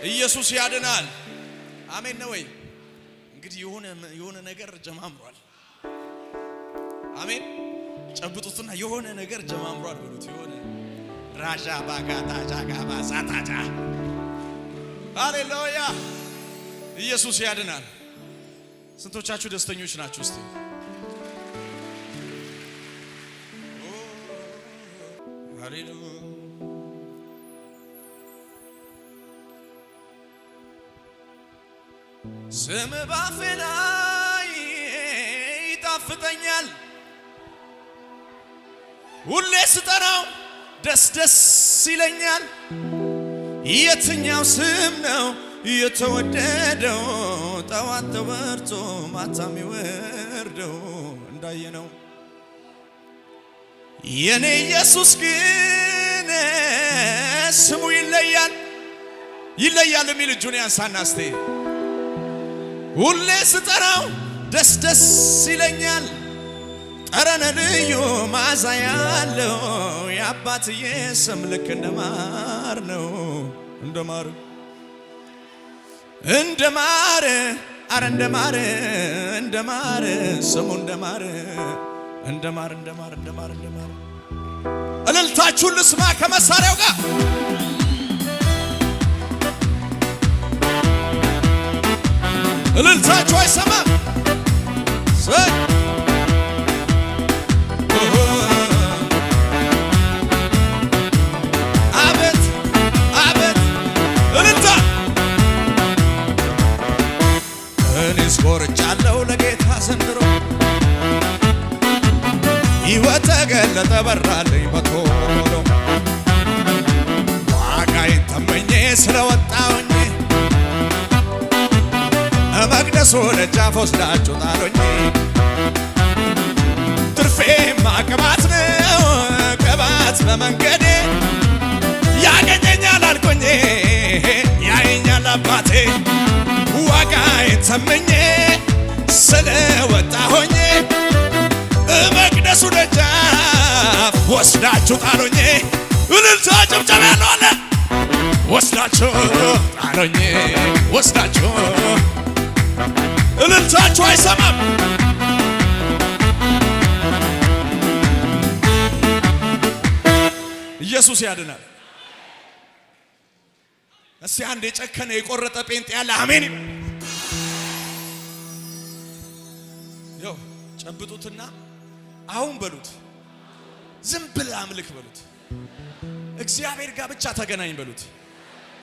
ኢየሱስ ያድናል። አሜን ነው ወይ? እንግዲህ የሆነ ነገር ጀማምሯል። አሜን። ጨብጡትና የሆነ ነገር ጀማምሯል በሉት። የሆነ ራሻ ባጋታ ጃጋባ ሳታታ ሃሌሉያ። ኢየሱስ ያድናል። ስንቶቻችሁ ደስተኞች ናችሁ? እስቲ ሃሌሉያ። ስም ባፌ ላይ ይጣፍጠኛል፣ ሁሌ ስጠራው ደስ ደስ ይለኛል። የትኛው ስም ነው የተወደደው? ጠዋት ተወርቶ ማታ የሚወርደው እንዳየነው የኔ ኢየሱስ ግን ስሙ ይለያል። ይለያል የሚል እጁን ያንሳና እስቲ ሁሌ ስጠራው ደስ ደስ ይለኛል። ጠረነ ልዩ መዓዛ ያለው የአባትዬ ስም ልክ እንደማር ነው። እንደማር እንደማር አረ እንደማር እንደማር ስሙ እንደማር እንደማር እንደማር እንደማር እንደማር። እልልታችሁን ልስማ ከመሳሪያው ጋር እልልታችሁ አይሰማም? አቤት አቤት እልልታ። እኔስ ኮርቻለሁ ለጌታ ዘንድሮ ሕይወት ተገለጠ በራልኝ በቶሎ ዋጋዬን ተመኜ ስለወጣሁኝ መቅደሱ ደጃፍ ወስዳችሁ ጣሉኝ። ትርፌማ ቅባት ነው ቅባት በመንገዴ ያገኘኛል አልኩኝ ያየኛል አባቴ ዋጋዬን ተመኜ ስለወጣሁኝ መቅደሱ ደጃፍ ወስዳችሁ ጣሉኝ። እልልታ ጭብጨባ ያለው አለ። ወስዳችሁ ጣሉኝ ወስዳችሁ እልልታችሁ አይሰማም? ኢየሱስ ያድናል። እስቲ አንድ የጨከነ የቆረጠ ጴንጤ ያለ አሜን። ጨብጡትና አሁን በሉት፣ ዝም ብለህ አምልክ በሉት፣ እግዚአብሔር ጋር ብቻ ተገናኝ በሉት።